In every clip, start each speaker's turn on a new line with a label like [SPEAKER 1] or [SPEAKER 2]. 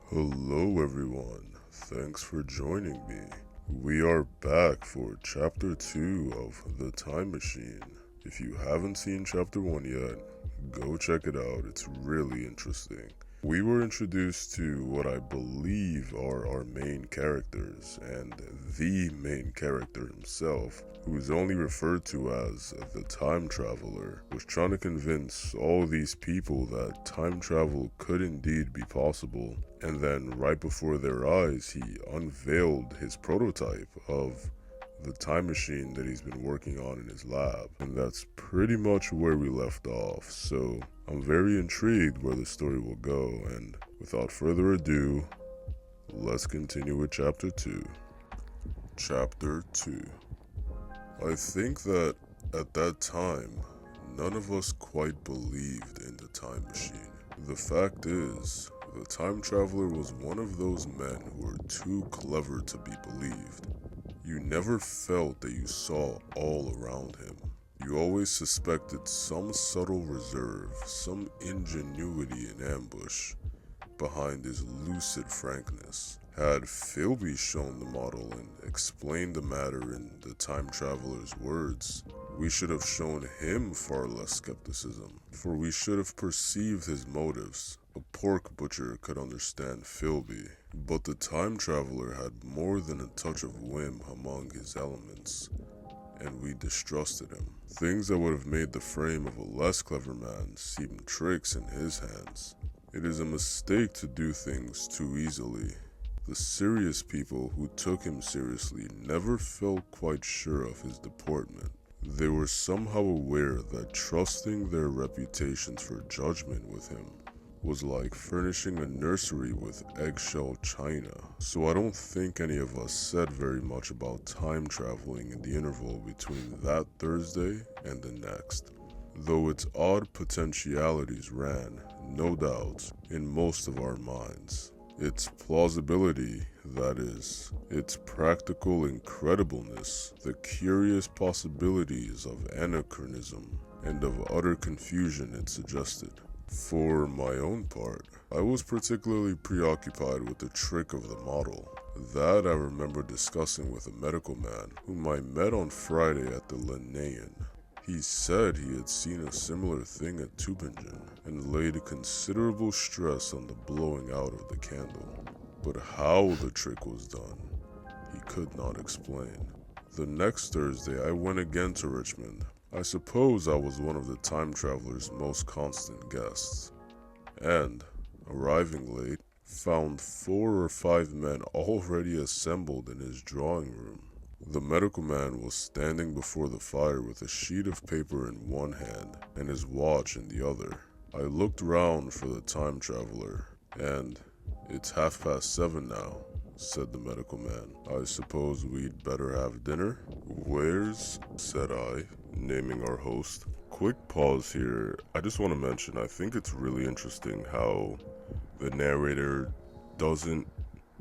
[SPEAKER 1] Hello everyone, thanks for joining me. We are back for chapter 2 of The Time Machine. If you haven't seen chapter 1 yet, go check it out, it's really interesting. We were introduced to what I believe are our main characters, and the main character himself, who is only referred to as the Time Traveler, was trying to convince all these people that time travel could indeed be possible. And then, right before their eyes, he unveiled his prototype of the time machine that he's been working on in his lab. And that's pretty much where we left off. So I'm very intrigued where the story will go. And without further ado, let's continue with chapter 2. Chapter 2. I think that at that time, none of us quite believed in the time machine. The fact is, the time traveler was one of those men who were too clever to be believed. You never felt that you saw all around him. You always suspected some subtle reserve, some ingenuity in ambush behind his lucid frankness. Had Philby shown the model and explained the matter in the time traveler's words, we should have shown him far less skepticism, for we should have perceived his motives. A pork butcher could understand Philby, but the time traveler had more than a touch of whim among his elements, and we distrusted him. Things that would have made the frame of a less clever man seem tricks in his hands. It is a mistake to do things too easily. The serious people who took him seriously never felt quite sure of his deportment. They were somehow aware that trusting their reputations for judgment with him was like furnishing a nursery with eggshell china. So I don't think any of us said very much about time traveling in the interval between that Thursday and the next. Though its odd potentialities ran, no doubt, in most of our minds. Its plausibility, that is, its practical incredibleness, the curious possibilities of anachronism, and of utter confusion it suggested. For my own part, I was particularly preoccupied with the trick of the model. That I remember discussing with a medical man whom I met on Friday at the Linnaean. He said he had seen a similar thing at Tübingen and laid considerable stress on the blowing out of the candle. But how the trick was done, he could not explain. The next Thursday I went again to Richmond. I suppose I was one of the time traveler's most constant guests, and, arriving late, found 4 or 5 men already assembled in his drawing room. The medical man was standing before the fire with a sheet of paper in one hand and his watch in the other. I looked round for the time traveler, and "It's 7:30 now," said the medical man. "I suppose we'd better have dinner?" "Where's?" said I, naming our host. Quick pause here. I just want to mention, I think it's really interesting how the narrator doesn't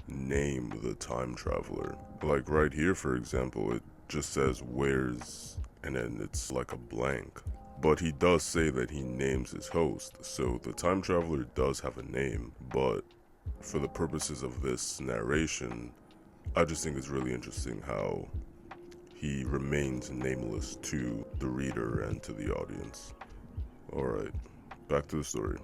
[SPEAKER 1] name the time traveler. Like right here, for example, it just says "where's" and then it's like a blank. But he does say that he names his host, so the time traveler does have a name, but for the purposes of this narration, I just think it's really interesting how he remains nameless to the reader and to the audience. Alright, back to the story.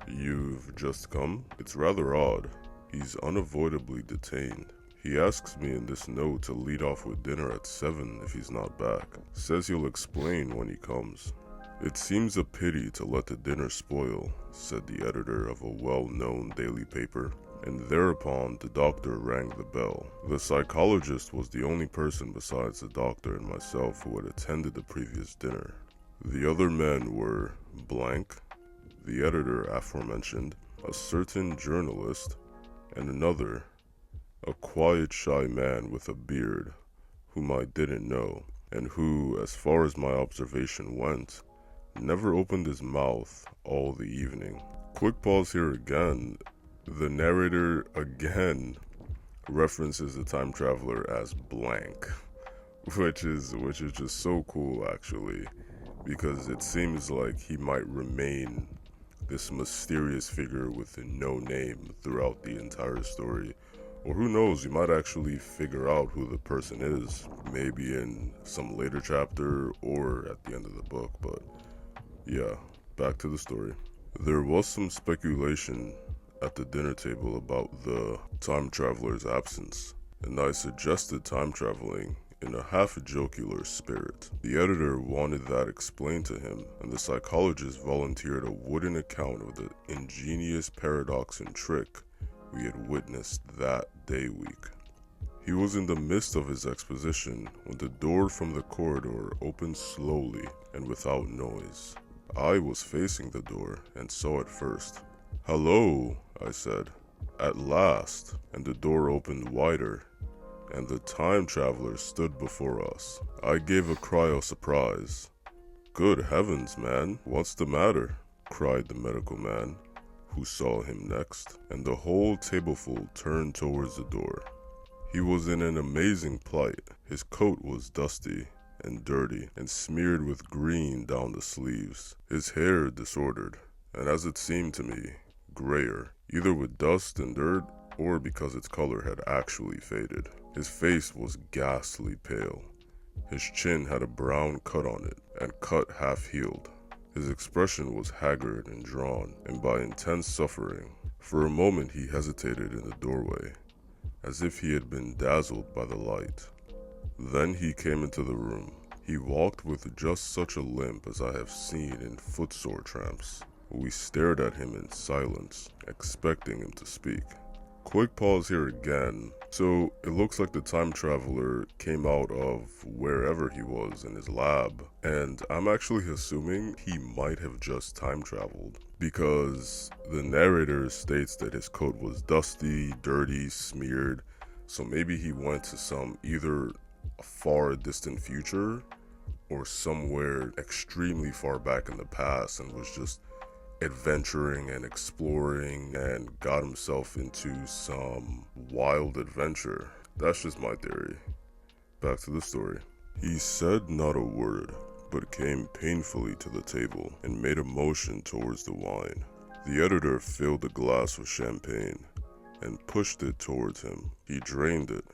[SPEAKER 1] "You've just come? It's rather odd. He's unavoidably detained. He asks me in this note to lead off with dinner at 7 if he's not back. Says he'll explain when he comes." "It seems a pity to let the dinner spoil," said the editor of a well-known daily paper, and thereupon the doctor rang the bell. The psychologist was the only person besides the doctor and myself who had attended the previous dinner. The other men were blank, the editor aforementioned, a certain journalist, and another, a quiet, shy man with a beard, whom I didn't know, and who, as far as my observation went, never opened his mouth all the evening. Quick pause here again. The narrator again references the time traveler as blank, which is just so cool actually, because it seems like he might remain this mysterious figure with no name throughout the entire story. Or who knows, you might actually figure out who the person is, maybe in some later chapter or at the end of the book, but yeah, back to the story. There was some speculation at the dinner table about the time traveler's absence, and I suggested time traveling in a half-jocular spirit. The editor wanted that explained to him, and the psychologist volunteered a wooden account of the ingenious paradox and trick we had witnessed that day week. He was in the midst of his exposition when the door from the corridor opened slowly and without noise. I was facing the door and saw it first. "Hello," I said. "At last," and the door opened wider, and the time traveler stood before us. I gave a cry of surprise. "Good heavens, man, what's the matter?" cried the medical man, who saw him next, and the whole tableful turned towards the door. He was in an amazing plight. His coat was dusty and dirty and smeared with green down the sleeves, his hair disordered, and as it seemed to me, grayer, either with dust and dirt or because its color had actually faded. His face was ghastly pale. His chin had a brown cut on it, and cut half-healed. His expression was haggard and drawn, and by intense suffering. For a moment he hesitated in the doorway, as if he had been dazzled by the light. Then he came into the room. He walked with just such a limp as I have seen in footsore tramps. We stared at him in silence, expecting him to speak. Quick pause here again. So it looks like the time traveler came out of wherever he was in his lab, and I'm actually assuming he might have just time traveled, because the narrator states that his coat was dusty, dirty, smeared, so maybe he went to some either a far distant future or somewhere extremely far back in the past and was just adventuring and exploring and got himself into some wild adventure. That's just my theory. Back to the story. He said not a word, but came painfully to the table and made a motion towards the wine. The editor filled a glass with champagne and pushed it towards him. He drained it,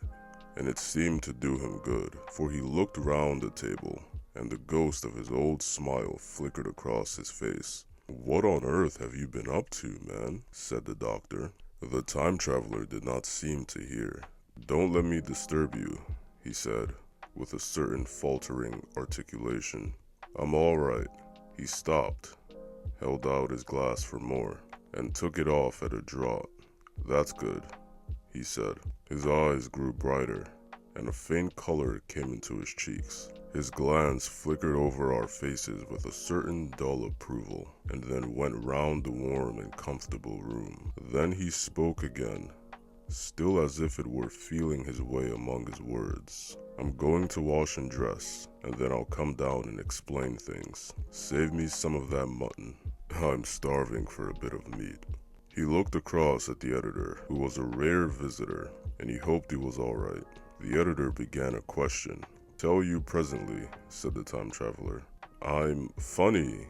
[SPEAKER 1] and it seemed to do him good, for he looked round the table, and the ghost of his old smile flickered across his face. "What on earth have you been up to, man?" said the doctor. The time traveler did not seem to hear. "Don't let me disturb you," he said, with a certain faltering articulation. "I'm all right." He stopped, held out his glass for more, and took it off at a draught. "That's good," he said. His eyes grew brighter, and a faint color came into his cheeks. His glance flickered over our faces with a certain dull approval, and then went round the warm and comfortable room. Then he spoke again, still as if it were feeling his way among his words. "I'm going to wash and dress, and then I'll come down and explain things. Save me some of that mutton. I'm starving for a bit of meat." He looked across at the editor, who was a rare visitor, and he hoped he was all right. The editor began a question. "Tell you presently," said the time traveler. "I'm funny.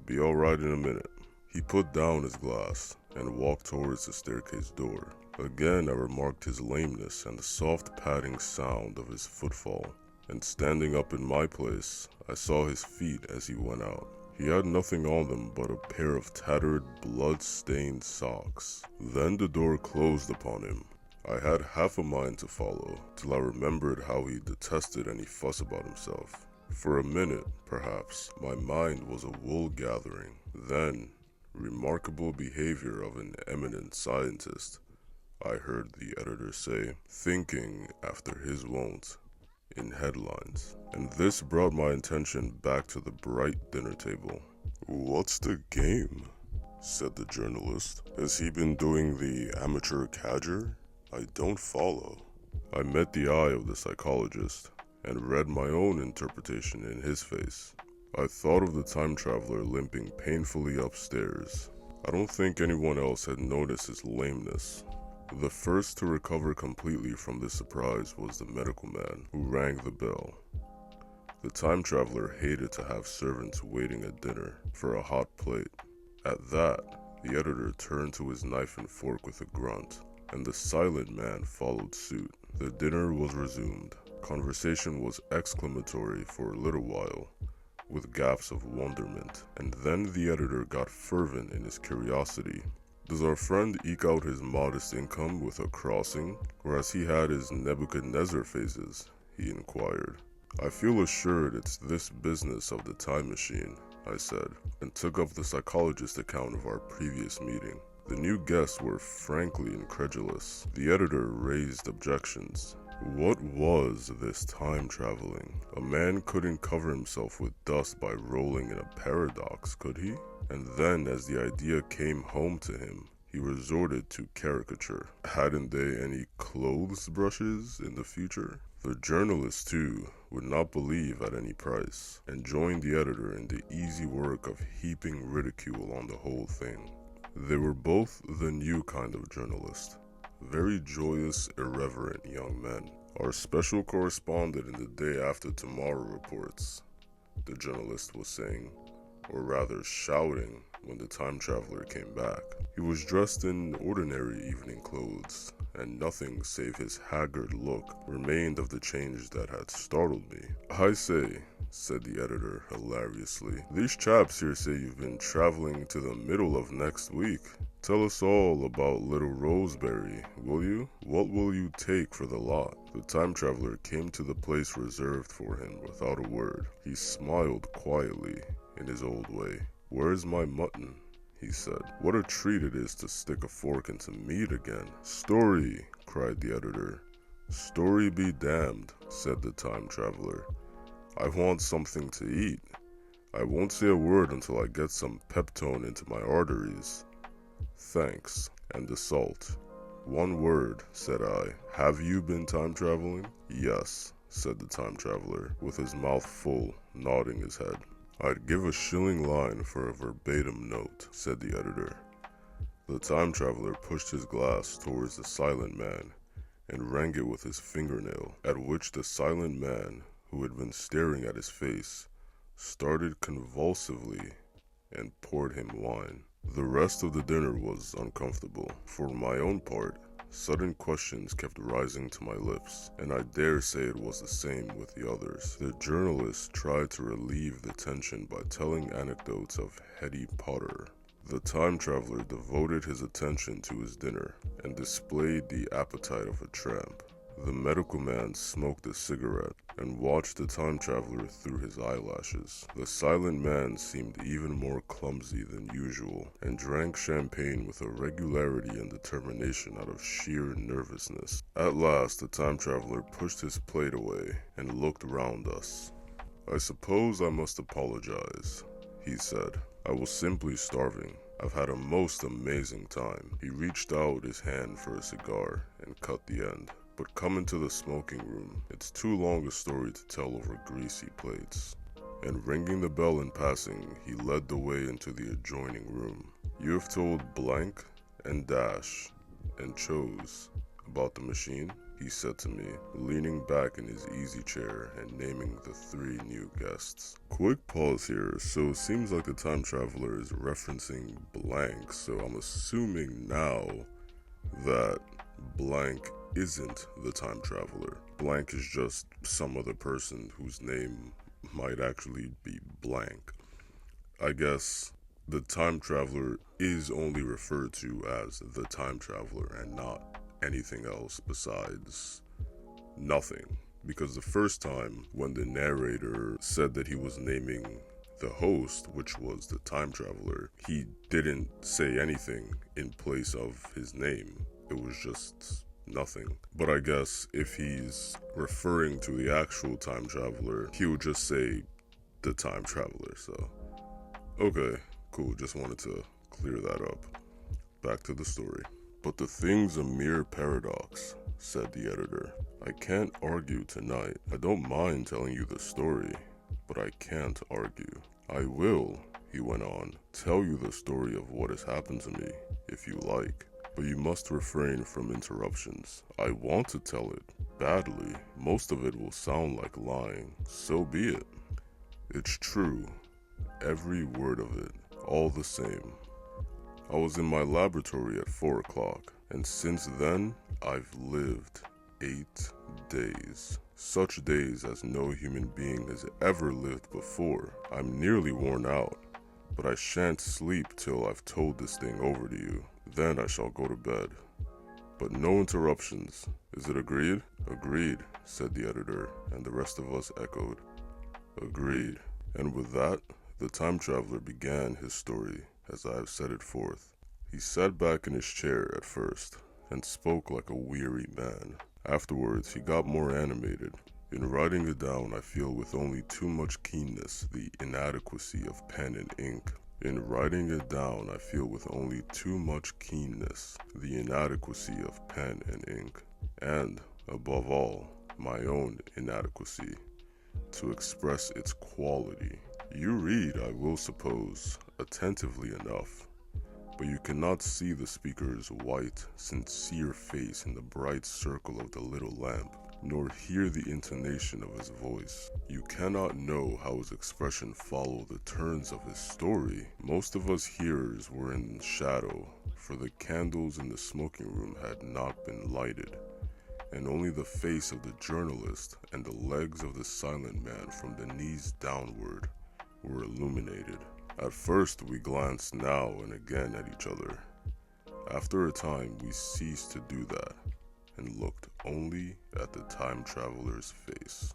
[SPEAKER 1] Be all right in a minute." He put down his glass and walked towards the staircase door. Again I remarked his lameness and the soft padding sound of his footfall, and standing up in my place, I saw his feet as he went out. He had nothing on them but a pair of tattered, blood-stained socks. Then the door closed upon him. I had half a mind to follow, till I remembered how he detested any fuss about himself. For a minute, perhaps, my mind was a wool gathering. Then, remarkable behavior of an eminent scientist, I heard the editor say, thinking after his wont, in headlines. And this brought my attention back to the bright dinner table. "What's the game?" said the journalist. "Has he been doing the amateur cadger? I don't follow." I met the eye of the psychologist and read my own interpretation in his face. I thought of the time traveler limping painfully upstairs. I don't think anyone else had noticed his lameness. The first to recover completely from this surprise was the medical man who rang the bell. The time traveler hated to have servants waiting at dinner for a hot plate, At that, the editor turned to his knife and fork with a grunt, and the silent man followed suit. The dinner was resumed. Conversation was exclamatory for a little while, with gaps of wonderment, and then the editor got fervent in his curiosity. Does our friend eke out his modest income with a crossing, or has he had his Nebuchadnezzar phases? He inquired. I feel assured it's this business of the time machine, I said, and took up the psychologist account of our previous meeting. The new guests were frankly incredulous. The editor raised objections. What was this time traveling? A man couldn't cover himself with dust by rolling in a paradox, could he? And then, as the idea came home to him, he resorted to caricature. Hadn't they any clothes brushes in the future? The journalist, too, would not believe at any price, and joined the editor in the easy work of heaping ridicule on the whole thing. They were both the new kind of journalist. Very joyous, irreverent young men. Our special correspondent in the Day After Tomorrow reports, the journalist was saying, or rather shouting, when the time traveler came back. He was dressed in ordinary evening clothes, and nothing save his haggard look remained of the change that had startled me. I say, said the editor hilariously, these chaps here say you've been traveling to the middle of next week. Tell us all about little Roseberry, will you? What will you take for the lot? The time traveler came to the place reserved for him without a word. He smiled quietly in his old way. Where's my mutton? He said. What a treat it is to stick a fork into meat again. Story, cried the editor. Story be damned, said the time traveler. I want something to eat. I won't say a word until I get some peptone into my arteries. Thanks, and the salt. One word, said I. Have you been time traveling? Yes, said the time traveler, with his mouth full, nodding his head. I'd give a shilling line for a verbatim note, said the editor. The time traveler pushed his glass towards the silent man and rang it with his fingernail, at which the silent man, who had been staring at his face, started convulsively and poured him wine. The rest of the dinner was uncomfortable. For my own part, sudden questions kept rising to my lips, and I dare say it was the same with the others. The journalist tried to relieve the tension by telling anecdotes of Hetty Potter. The time traveler devoted his attention to his dinner and displayed the appetite of a tramp. The medical man smoked a cigarette and watched the time traveler through his eyelashes. The silent man seemed even more clumsy than usual and drank champagne with a regularity and determination out of sheer nervousness. At last, the time traveler pushed his plate away and looked round us. I suppose I must apologize, he said. I was simply starving. I've had a most amazing time. He reached out his hand for a cigar and cut the end. But come into the smoking room. It's too long a story to tell over greasy plates. And ringing the bell in passing, he led the way into the adjoining room. You have told blank and dash and chose about the machine, he said to me, leaning back in his easy chair and naming the 3 new guests. Quick pause here. So it seems like the time traveler is referencing blank, so I'm assuming now that blank isn't the time traveler. Blank is just some other person whose name might actually be blank. I guess the time traveler is only referred to as the time traveler and not anything else besides nothing. Because the first time when the narrator said that he was naming the host, which was the time traveler, he didn't say anything in place of his name. It was just nothing. But I guess if he's referring to the actual time traveler, he would just say the time traveler. So, okay, cool. Just wanted to clear that up. Back to the story. But the thing's a mere paradox, said the editor. I can't argue tonight. I don't mind telling you the story, but I can't argue. I will, he went on, tell you the story of what has happened to me, if you like. But you must refrain from interruptions. I want to tell it badly. Most of it will sound like lying. So be it. It's true. Every word of it. All the same. I was in my laboratory at 4 o'clock, and since then, I've lived 8 days. Such days as no human being has ever lived before. I'm nearly worn out, but I shan't sleep till I've told this thing over to you. Then I shall go to bed. But no interruptions. Is it agreed? Agreed, said the editor, and the rest of us echoed. Agreed. And with that, the time traveler began his story as I have set it forth. He sat back in his chair at first, and spoke like a weary man. Afterwards, he got more animated. In writing it down, I feel with only too much keenness the inadequacy of pen and ink. In writing it down, I feel with only too much keenness the inadequacy of pen and ink, and, above all, my own inadequacy to express its quality. You read, I will suppose, attentively enough, but you cannot see the speaker's white, sincere face in the bright circle of the little lamp, nor hear the intonation of his voice. You cannot know how his expression followed the turns of his story. Most of us hearers were in shadow, for the candles in the smoking room had not been lighted, and only the face of the journalist and the legs of the silent man from the knees downward were illuminated. At first we glanced now and again at each other. After a time we ceased to do that, and looked only at the time traveler's face.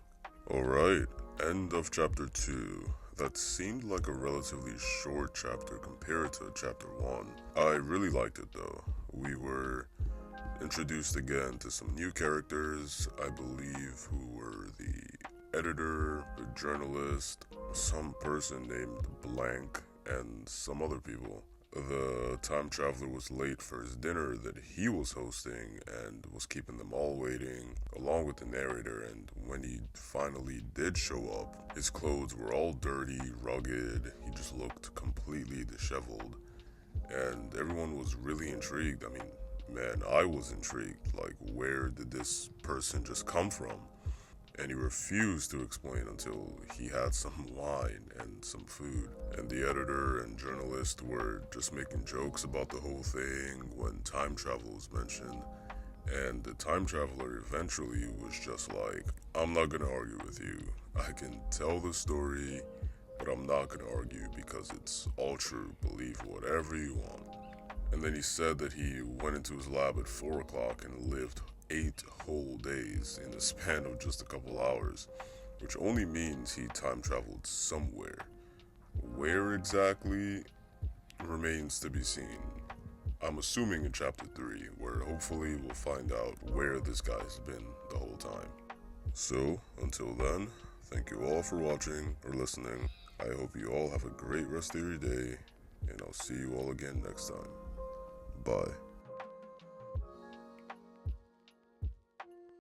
[SPEAKER 1] Alright, end of chapter 2. That seemed like a relatively short chapter compared to chapter 1. I really liked it though. We were introduced again to some new characters, I believe, who were the editor, the journalist, some person named Blank, and some other people. The time traveler was late for his dinner that he was hosting and was keeping them all waiting, along with the narrator, and when he finally did show up, his clothes were all dirty, rugged, he just looked completely disheveled, and everyone was really intrigued. I mean, man, I was intrigued, like, where did this person just come from? And he refused to explain until he had some wine and some food. And the editor and journalist were just making jokes about the whole thing when time travel was mentioned. And the time traveler eventually was just like, I'm not gonna argue with you. I can tell the story, but I'm not gonna argue because it's all true. Believe whatever you want. And then he said that he went into his lab at 4 o'clock and lived 8 whole days in the span of just a couple hours, which only means he time traveled somewhere. Where exactly remains to be seen. I'm assuming in chapter 3, where hopefully we'll find out where this guy's been the whole time. So, until then, thank you all for watching or listening. I hope you all have a great rest of your day, and I'll see you all again next time. Bye.